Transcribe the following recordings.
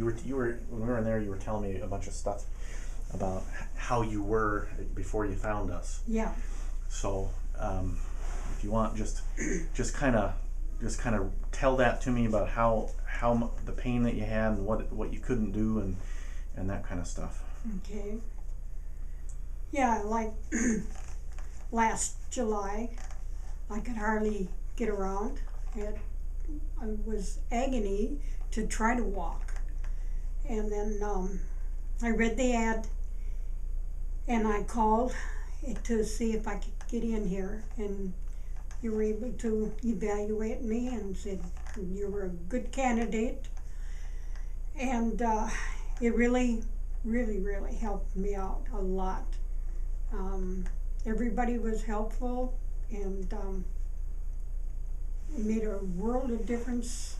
were when we were in there, you were telling me a bunch of stuff about how you were before you found us. Yeah. So if you want, just kind of tell that to me about how the pain that you had and what you couldn't do and that kind of stuff. Okay. Yeah, like last July, I could hardly get around. It was agony to try to walk. And then I read the ad and I called to see if I could get in here, and you were able to evaluate me and said you were a good candidate, and it really helped me out a lot. Everybody was helpful, and it made a world of difference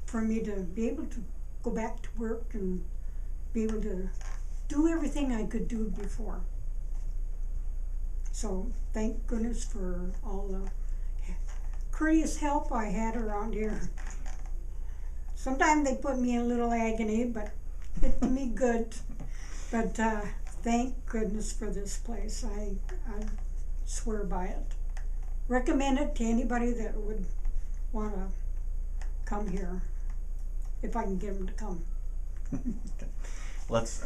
for me to be able to go back to work and be able to do everything I could do before. So thank goodness for all the courteous help I had around here. Sometimes they put me in a little agony, but it did me good. But thank goodness for this place. I swear by it. Recommend it to anybody that would want to come here, if I can get them to come. Okay. Let's.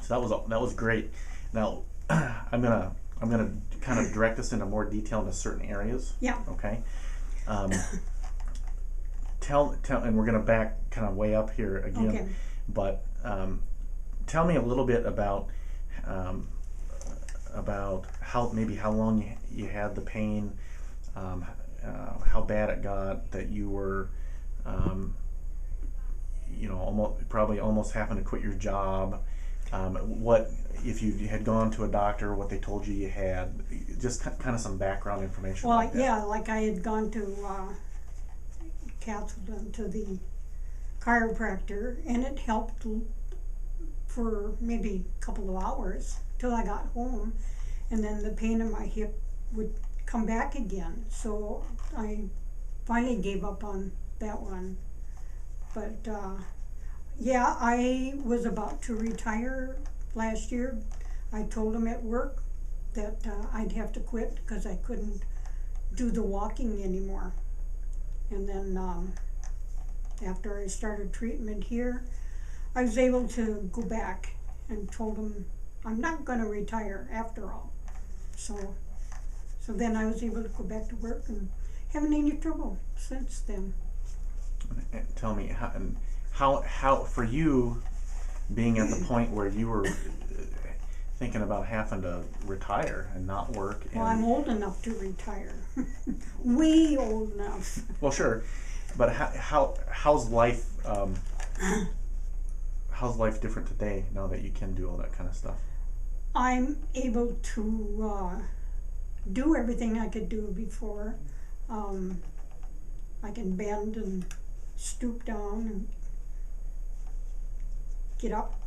So that was great. Now I'm gonna kind of direct us into more detail into certain areas. Yeah. Okay. Tell, and we're gonna back kind of way up here again. Okay. But tell me a little bit about how long you had the pain, how bad it got, that you were, almost having to quit your job. What if you had gone to a doctor? What they told you had? Just kind of some background information. Well, like that. yeah, like I had gone to Castleton to the chiropractor, and it helped for maybe a couple of hours till I got home, and then the pain in my hip would come back again. So I finally gave up on that one. But yeah, I was about to retire last year. I told them at work that I'd have to quit because I couldn't do the walking anymore. And then after I started treatment here, I was able to go back and told them I'm not going to retire after all. So then I was able to go back to work and haven't any trouble since then. Tell me how for you, being at the point where you were thinking about having to retire and not work. Well, I'm old enough to retire. Way old enough. Well, sure, but how's life? How's life different today now that you can do all that kind of stuff? I'm able to do everything I could do before. I can bend and stoop down and get up.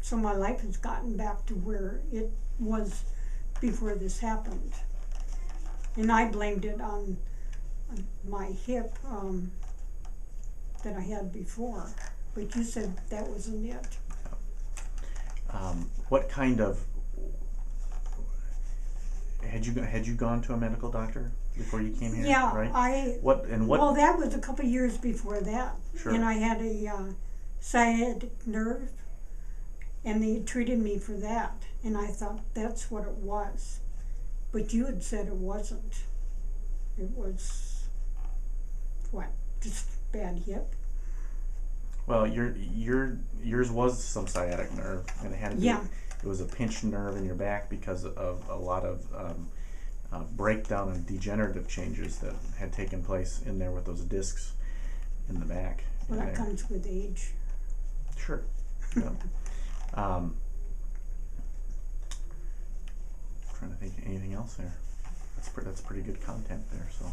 So my life has gotten back to where it was before this happened. And I blamed it on my hip that I had before. But you said that wasn't it. What kind of had you gone to a medical doctor before you came here? Yeah, right. What? Well, that was a couple of years before that. Sure. And I had a sciatic nerve, and they treated me for that. And I thought that's what it was, but you had said it wasn't. It was what? Just bad hip. Well, yours was some sciatic nerve, and it had to be, yeah. It was a pinched nerve in your back because of a lot of breakdown and degenerative changes that had taken place in there with those discs in the back. Well, that comes with age. Sure. Yeah. Trying to think of anything else there. That's pretty good content there. So.